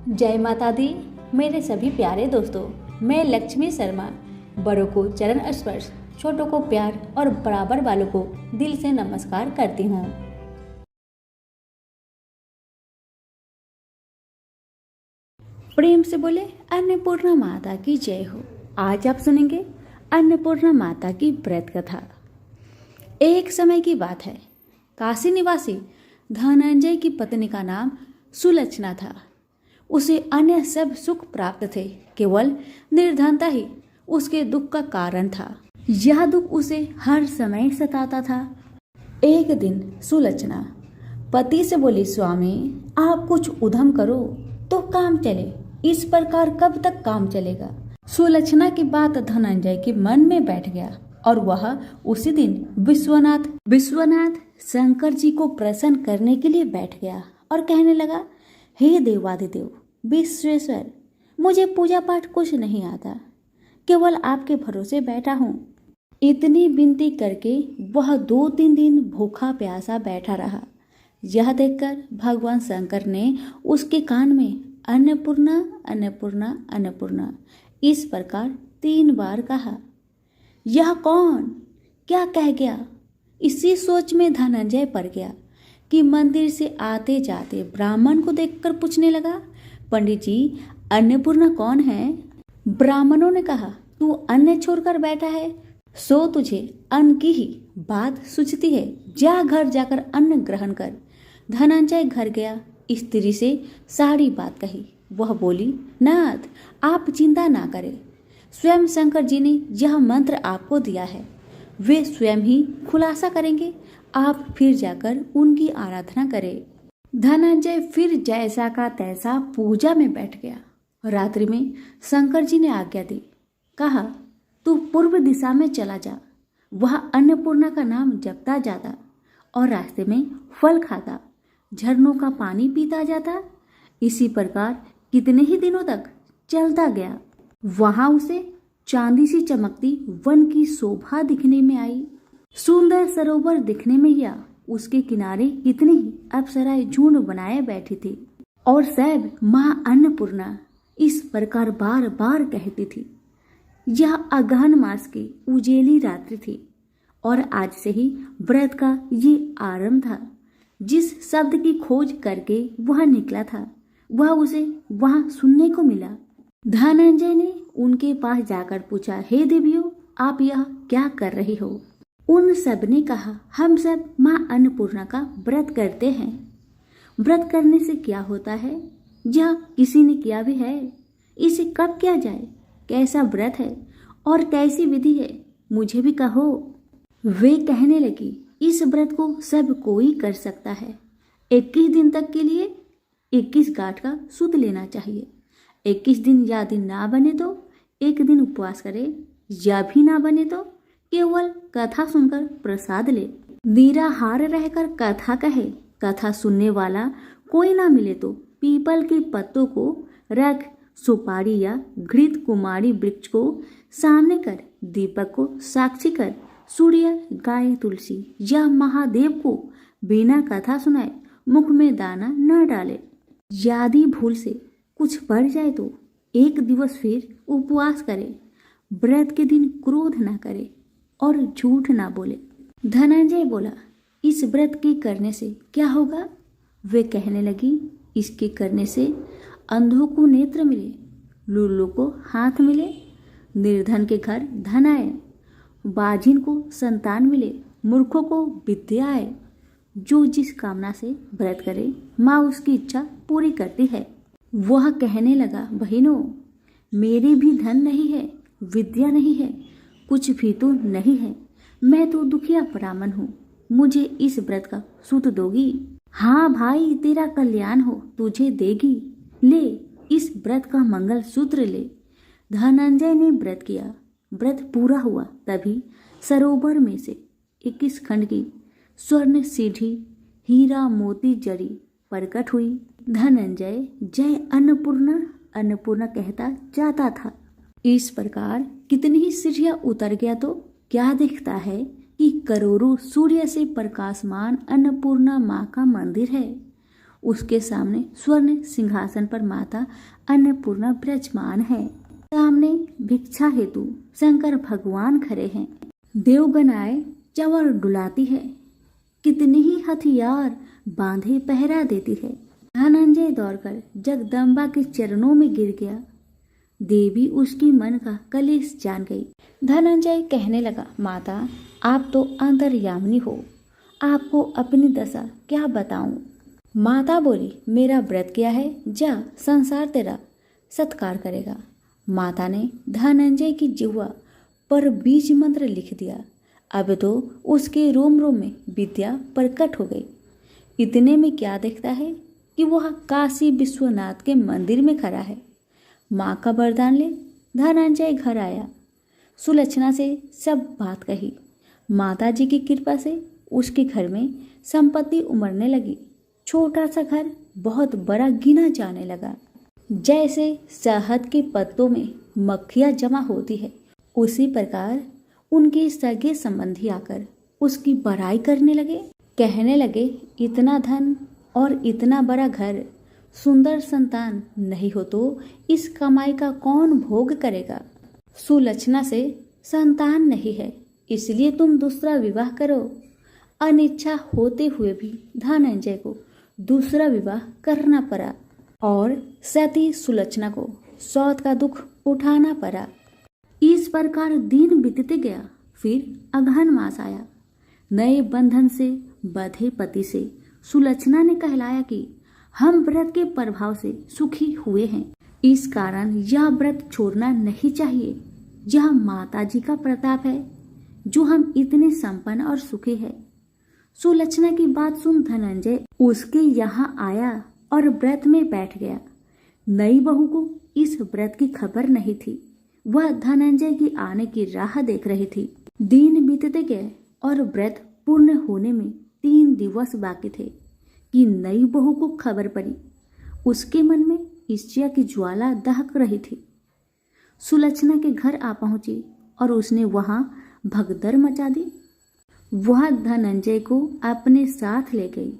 जय माता दी। मेरे सभी प्यारे दोस्तों, मैं लक्ष्मी शर्मा बड़ों को चरण स्पर्श, छोटों को प्यार और बराबर वालों को दिल से नमस्कार करती हूँ। प्रेम से बोले अन्नपूर्णा माता की जय हो। आज आप सुनेंगे अन्नपूर्णा माता की व्रत कथा। एक समय की बात है, काशी निवासी धनंजय की पत्नी का नाम सुलक्षणा था। उसे अन्य सब सुख प्राप्त थे, केवल निर्धनता ही उसके दुख का कारण था। यह दुख उसे हर समय सताता था। एक दिन सुलक्षणा पति से बोली, स्वामी आप कुछ उद्यम करो तो काम चले, इस प्रकार कब तक काम चलेगा। सुलक्षणा की बात धनंजय के मन में बैठ गया और वह उसी दिन विश्वनाथ शंकर जी को प्रसन्न करने के लिए बैठ गया और कहने लगा, हे देवादिदेव विश्वेश्वर, मुझे पूजा पाठ कुछ नहीं आता, केवल आपके भरोसे बैठा हूँ। इतनी विनती करके वह 2-3 दिन भूखा प्यासा बैठा रहा। यह देखकर भगवान शंकर ने उसके कान में अन्नपूर्णा अन्नपूर्णा अन्नपूर्णा इस प्रकार 3 बार कहा। यह कौन क्या कह गया? इसी सोच में धनंजय पड़ गया कि मंदिर से आते जाते ब्राह्मण को देखकर पूछने लगा, पंडित जी अन्नपूर्णा कौन है? ब्राह्मणों ने कहा, तू अन्न छोड़कर बैठा है, सो तुझे अन्न की ही बात सूझती है, जा घर जाकर अन्न ग्रहण कर। धनंजय घर गया, स्त्री से सारी बात कही। वह बोली, नाथ आप चिंता ना करें, स्वयं शंकर जी ने यह मंत्र आपको दिया है, वे स्वयं ही खुलासा करेंगे, आप फिर जाकर उनकी आराधना करें। धनंजय फिर जैसा का तैसा पूजा में बैठ गया। रात्रि में शंकर जी ने आज्ञा दी, कहा तू पूर्व दिशा में चला जा, वह अन्नपूर्णा का नाम जपता जाता और रास्ते में फल खाता, झरनों का पानी पीता जाता। इसी प्रकार कितने ही दिनों तक चलता गया। वहां उसे चांदी सी चमकती वन की शोभा दिखने में आई। सुंदर सरोवर दिखने में या उसके किनारे कितनी ही अप्सराएं झुंड बनाए बैठी थी और सब माँ अन्नपूर्णा इस प्रकार बार बार कहती थी। यह अगहन मास की उजेली रात्रि थी और आज से ही व्रत का ये आरंभ था। जिस शब्द की खोज करके वह निकला था वह उसे वहां सुनने को मिला। धनंजय ने उनके पास जाकर पूछा, हे देवियों आप यह क्या कर रही हो? उन सब ने कहा, हम सब माँ अन्नपूर्णा का व्रत करते हैं। व्रत करने से क्या होता है? यह किसी ने किया भी है? इसे कब किया जाए? कैसा व्रत है और कैसी विधि है? मुझे भी कहो। वे कहने लगी, इस व्रत को सब कोई कर सकता है। 21 दिन तक के लिए 21 गांठ का सूद लेना चाहिए। 21 दिन या दिन ना बने तो एक दिन उपवास करे, या भी ना बने तो केवल कथा सुनकर प्रसाद ले। निराहार रहकर कथा कहे, कथा सुनने वाला कोई ना मिले तो पीपल के पत्तों को रख, सुपारी या घृत कुमारी वृक्ष को सामने कर, दीपक को साक्षी कर, सूर्य, गाय, तुलसी या महादेव को बिना कथा सुनाए मुख में दाना न डाले। यदि भूल से कुछ पड़ जाए तो एक दिवस फिर उपवास करे। व्रत के दिन क्रोध न करे और झूठ ना बोले। धनंजय बोला, इस व्रत के करने से क्या होगा? वे कहने लगी, इसके करने से अंधों को नेत्र मिले, लूलों को हाथ मिले, निर्धन के घर धन आए, बाजिन को संतान मिले, मूर्खों को विद्या आए। जो जिस कामना से व्रत करे माँ उसकी इच्छा पूरी करती है। वह कहने लगा, बहनों मेरे भी धन नहीं है, विद्या नहीं है, कुछ भी तो नहीं है, मैं तो दुखिया ब्राह्मण हूँ, मुझे इस व्रत का सूद दोगी? हाँ भाई तेरा कल्याण हो, तुझे देगी, ले इस व्रत का मंगल सूत्र ले। धनंजय ने व्रत किया। व्रत पूरा हुआ तभी सरोवर में से 21 खंड की स्वर्ण सीढ़ी हीरा मोती जड़ी प्रकट हुई। धनंजय जय अन्नपूर्णा अन्नपूर्णा कहता जाता था। इस प्रकार कितनी ही सीढ़ियां उतर गया तो क्या दिखता है कि करोड़ों सूर्य से प्रकाशमान अन्नपूर्णा माँ का मंदिर है। उसके सामने स्वर्ण सिंहासन पर माता अन्नपूर्णा विराजमान है। सामने भिक्षा हेतु शंकर भगवान खड़े हैं। देवगनाएं चंवर डुलाती है, कितने ही हथियार बांधे पहरा देती है। धनंजय दौड़कर जगदम्बा के चरणों में गिर गया। देवी उसकी मन का कलेश जान गई। धनंजय कहने लगा, माता आप तो अंतर्यामिनी हो, आपको अपनी दशा क्या बताऊं। माता बोली, मेरा व्रत किया है, जा संसार तेरा सत्कार करेगा। माता ने धनंजय की जिह्वा पर बीज मंत्र लिख दिया। अब तो उसके रोम रोम में विद्या प्रकट हो गई। इतने में क्या देखता है कि वह काशी विश्वनाथ के मंदिर में खड़ा है। माँ का वरदान ले धनंजय घर आया। सुलक्षणा से सब बात कही। माता जी की कृपा से उसके घर में संपत्ति उमड़ने लगी। छोटा सा घर बहुत बड़ा गिना जाने लगा। जैसे शहद के पत्तों में मक्खियाँ जमा होती है, उसी प्रकार उनके सगे संबंधी आकर उसकी बड़ाई करने लगे। कहने लगे, इतना धन और इतना बड़ा घर, सुंदर संतान नहीं हो तो इस कमाई का कौन भोग करेगा। सुलक्षणा से संतान नहीं है, इसलिए तुम दूसरा विवाह करो। अनिच्छा होते हुए भी धनंजय को दूसरा विवाह करना पड़ा और सती सुलक्षणा को सौत का दुख उठाना पड़ा। इस प्रकार दिन बीतते गया। फिर अगहन मास आया। नए बंधन से बंधे पति से सुलक्षणा ने कहलाया कि हम व्रत के प्रभाव से सुखी हुए हैं, इस कारण यह व्रत छोड़ना नहीं चाहिए। यह माता जी का प्रताप है जो हम इतने संपन्न और सुखी है। सुलक्षणा की बात सुन धनंजय उसके यहाँ आया और व्रत में बैठ गया। नई बहू को इस व्रत की खबर नहीं थी। वह धनंजय की आने की राह देख रही थी। दिन बीतते गए और व्रत पूर्ण होने में 3 दिवस बाकी थे कि नई बहू को खबर पड़ी। उसके मन में ईर्ष्या की ज्वाला दहक रही थी। सुलक्षणा के घर आ पहुंची और उसने वहां भगदड़ मचा दी। वह धनंजय को अपने साथ ले गई।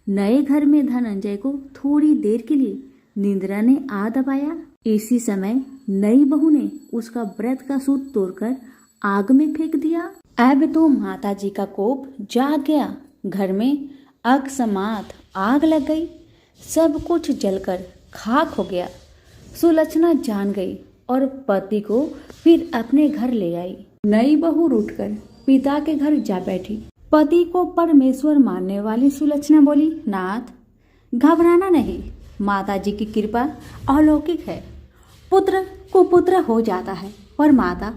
नए घर में धनंजय को थोड़ी देर के लिए निंद्रा ने आ दबाया। इसी समय नई बहू ने उसका व्रत का सूत तोड़कर आग में फेंक दिया। अब तो माता जी का कोप जाग गया। घर में अकस्मात आग लग गई। सब कुछ जलकर खाक हो गया। सुलक्षणा जान गई और पति को फिर अपने घर ले आई। नई बहू उठकर पिता के घर जा बैठी। पति को परमेश्वर मानने वाली सुलक्षणा बोली, नाथ घबराना नहीं, माता जी की कृपा अलौकिक है। पुत्र कुपुत्र हो जाता है पर माता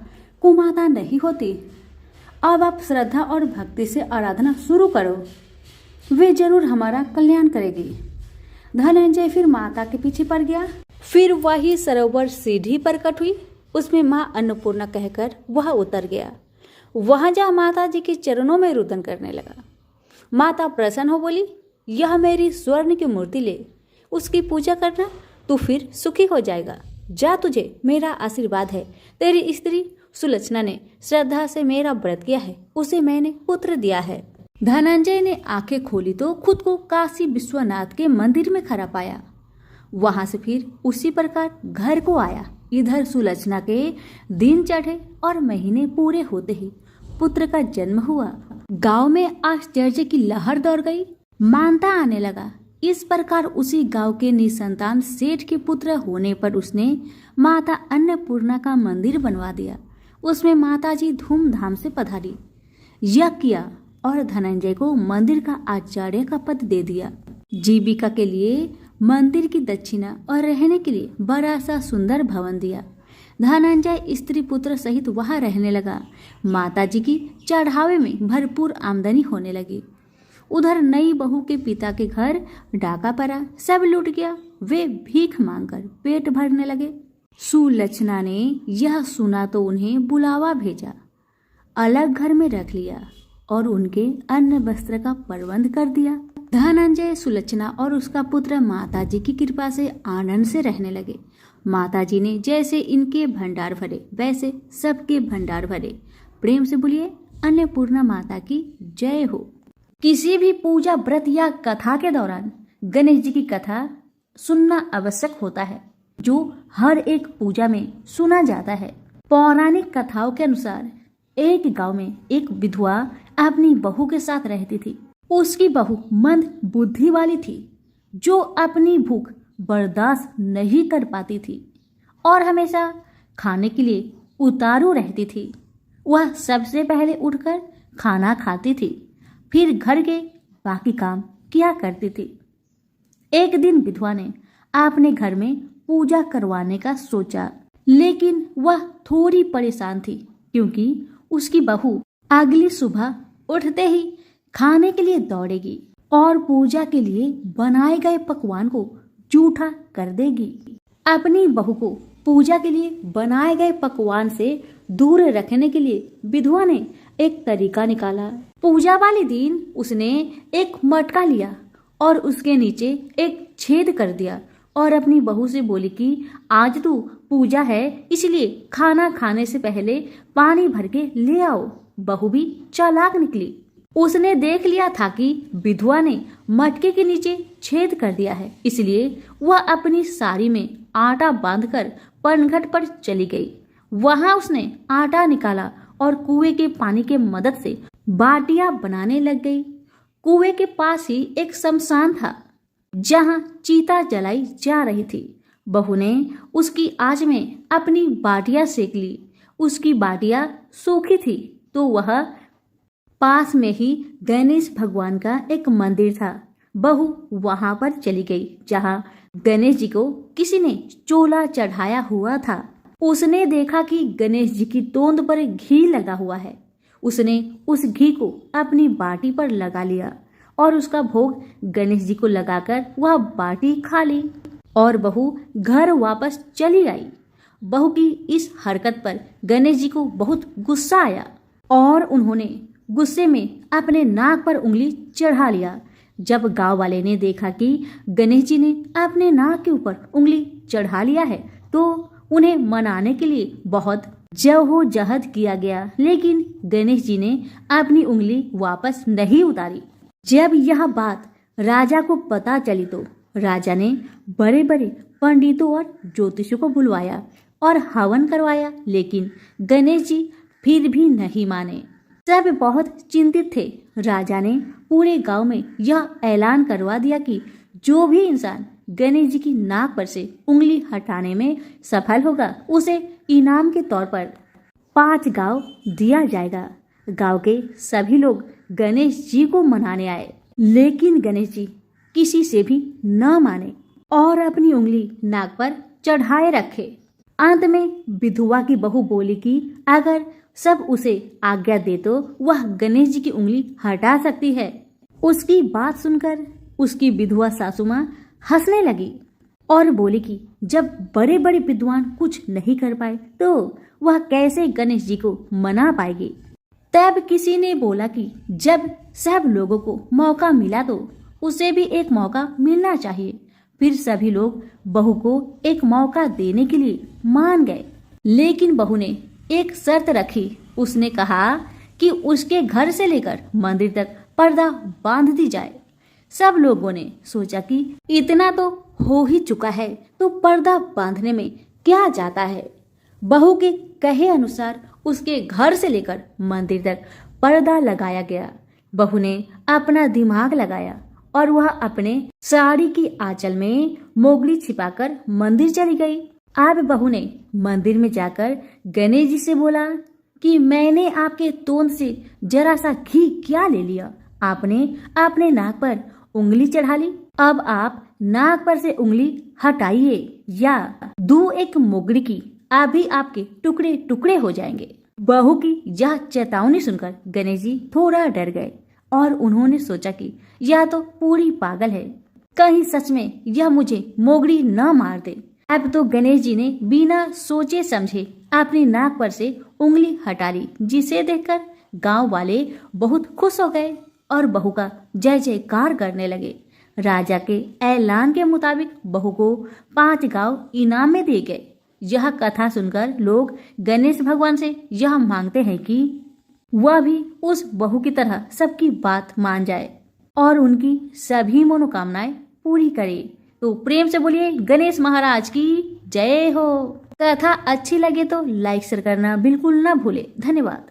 कुमाता नहीं होती। अब आप श्रद्धा और भक्ति से आराधना शुरू करो, वे जरूर हमारा कल्याण करेगी। धनंजय फिर माता के पीछे पड़ गया। फिर वही सरोवर सीढ़ी पर कट हुई। उसमें माँ अन्नपूर्णा कहकर वह उतर गया। वहां जा माता जी के चरणों में रुदन करने लगा। माता प्रसन्न हो बोली, यह मेरी स्वर्ण की मूर्ति ले, उसकी पूजा करना, तू फिर सुखी हो जाएगा। जा, तुझे मेरा आशीर्वाद है। तेरी स्त्री सुलक्षणा ने श्रद्धा से मेरा व्रत किया है, उसे मैंने पुत्र दिया है। धनंजय ने आंखें खोली तो खुद को काशी विश्वनाथ के मंदिर में खड़ा पाया। वहां से फिर उसी प्रकार घर को आया। इधर सुलक्षणा के दिन चढ़े और महीने पूरे होते ही पुत्र का जन्म हुआ। गांव में आश्चर्य की लहर दौड़ गई। मानता आने लगा। इस प्रकार उसी गांव के निसंतान सेठ के पुत्र होने पर उसने माता अन्नपूर्णा का मंदिर बनवा दिया। उसमें माता जी धूमधाम से पधारी, यज्ञ किया और धनंजय को मंदिर का आचार्य का पद दे दिया। जीविका के लिए मंदिर की दक्षिणा और रहने के लिए बड़ा सा सुंदर भवन दिया। धनंजय स्त्री पुत्र सहित वहां रहने लगा। माता जी की चढ़ावे में भरपूर आमदनी होने लगी। उधर नई बहू के पिता के घर डाका पड़ा, सब लूट गया। वे भीख मांगकर पेट भरने लगे। सुलक्षणा ने यह सुना तो उन्हें बुलावा भेजा, अलग घर में रख लिया और उनके अन्न वस्त्र का प्रबंध कर दिया। धनंजय, सुलक्षणा और उसका पुत्र माता जी की कृपा से आनंद से रहने लगे। माता जी ने जैसे इनके भंडार भरे वैसे सबके भंडार भरे। प्रेम से बोलिए अन्नपूर्णा माता की जय हो। किसी भी पूजा व्रत या कथा के दौरान गणेश जी की कथा सुनना आवश्यक होता है, जो हर एक पूजा में सुना जाता है। पौराणिक कथाओं के अनुसार एक गांव में एक विधवा अपनी बहू के साथ रहती थी। उसकी बहू मंद बुद्धि वाली थी, जो अपनी भूख बर्दाश्त नहीं कर पाती थी और हमेशा खाने के लिए उतारू रहती थी। वह सबसे पहले उठकर खाना खाती थी, फिर घर के बाकी काम किया करती थी। एक दिन विधवा ने अपने घर में पूजा करवाने का सोचा, लेकिन वह थोड़ी परेशान थी क्योंकि उसकी बहू अगली सुबह उठते ही खाने के लिए दौड़ेगी और पूजा के लिए बनाए गए पकवान को जूठा कर देगी। अपनी बहू को पूजा के लिए बनाए गए पकवान से दूर रखने के लिए विधवा ने एक तरीका निकाला। पूजा वाले दिन उसने एक मटका लिया और उसके नीचे एक छेद कर दिया और अपनी बहू से बोली कि आज तो पूजा है, इसलिए खाना खाने से पहले पानी भर के ले आओ। बहू भी चालाक निकली। उसने देख लिया था कि विधवा ने मटके के नीचे छेद कर दिया है, इसलिए वह अपनी साड़ी में आटा बांधकर पनघट पर चली गई। वहां उसने आटा निकाला और कुएं के पानी के मदद से बाटियां बनाने लग गई। कुएं के पास ही एक शमशान था जहां चिता जलाई जा रही थी। बहू ने उसकी आंच में अपनी बाटियां सेक ली। उसकी बाटियां सूखी थी तो वह पास में ही गणेश भगवान का एक मंदिर था। बहू वहां पर चली गई जहां गणेश जी को किसी ने चोला चढ़ाया हुआ था। उसने देखा कि गणेश जी की तोंद पर घी लगा हुआ है। उसने उस घी को अपनी बाटी पर लगा लिया और उसका भोग गणेश जी को लगाकर वह बाटी खा ली और बहू घर वापस चली आई। बहू की इस हरकत पर गणेश जी को बहुत गुस्सा आया और उन्होंने गुस्से में अपने नाक पर उंगली चढ़ा लिया। जब गांव वाले ने देखा कि गणेश जी ने अपने नाक के ऊपर उंगली चढ़ा लिया है तो उन्हें मनाने के लिए बहुत जद्दोजहद किया गया, लेकिन गणेश जी ने अपनी उंगली वापस नहीं उतारी। जब यह बात राजा को पता चली तो राजा ने बड़े बड़े पंडितों और ज्योतिषों को बुलवाया और हवन करवाया, लेकिन गणेश जी फिर भी नहीं माने। सब बहुत चिंतित थे। राजा ने पूरे गांव में यह ऐलान करवा दिया कि जो भी इंसान गणेश जी की नाक पर से उंगली हटाने में सफल होगा उसे इनाम के तौर पर 5 गांव दिया जाएगा। गांव के सभी लोग गणेश जी को मनाने आए, लेकिन गणेश जी किसी से भी न माने और अपनी उंगली नाक पर चढ़ाए रखे। अंत में विधवा की बहू बोली कि अगर सब उसे आज्ञा दे तो वह गणेश जी की उंगली हटा सकती है। उसकी बात सुनकर उसकी विधवा सासू माँ हंसने लगी और बोली कि जब बड़े बड़े विद्वान कुछ नहीं कर पाए तो वह कैसे गणेश जी को मना पाएगी। तब किसी ने बोला कि जब सब लोगों को मौका मिला तो उसे भी एक मौका मिलना चाहिए। फिर सभी लोग बहू को एक मौका देने के लिए मान गए, लेकिन बहू ने एक शर्त रखी। उसने कहा कि उसके घर से लेकर मंदिर तक पर्दा बांध दी जाए। सब लोगों ने सोचा कि इतना तो हो ही चुका है तो पर्दा बांधने में क्या जाता है। बहू के कहे अनुसार उसके घर से लेकर मंदिर तक पर्दा लगाया गया। बहू ने अपना दिमाग लगाया और वह अपने साड़ी की आंचल में मोगली छिपाकर मंदिर चली गई। अब बहू ने मंदिर में जाकर गणेश जी से बोला कि मैंने आपके तोंद से जरा सा घी क्या ले लिया, आपने अपने नाक पर उंगली चढ़ा ली। अब आप नाक पर से उंगली हटाइए या दो एक मोगरी की, अभी आपके टुकड़े टुकड़े हो जाएंगे। बहू की यह चेतावनी सुनकर गणेश जी थोड़ा डर गए और उन्होंने सोचा कि यह तो पूरी पागल है, कहीं सच में यह मुझे मोगरी न मार दे। अब तो गणेश जी ने बिना सोचे समझे अपनी नाक पर से उंगली हटा ली, जिसे देखकर गांव वाले बहुत खुश हो गए और बहू का जय जयकार करने लगे। राजा के ऐलान के मुताबिक बहू को 5 गांव इनाम में दिए गए। यह कथा सुनकर लोग गणेश भगवान से यह मांगते हैं कि वह भी उस बहू की तरह सबकी बात मान जाए और उनकी सभी मनोकामनाएं पूरी करे। तो प्रेम से बोलिए गणेश महाराज की जय हो। कथा अच्छी लगे तो लाइक शेयर करना बिल्कुल ना भूले। धन्यवाद।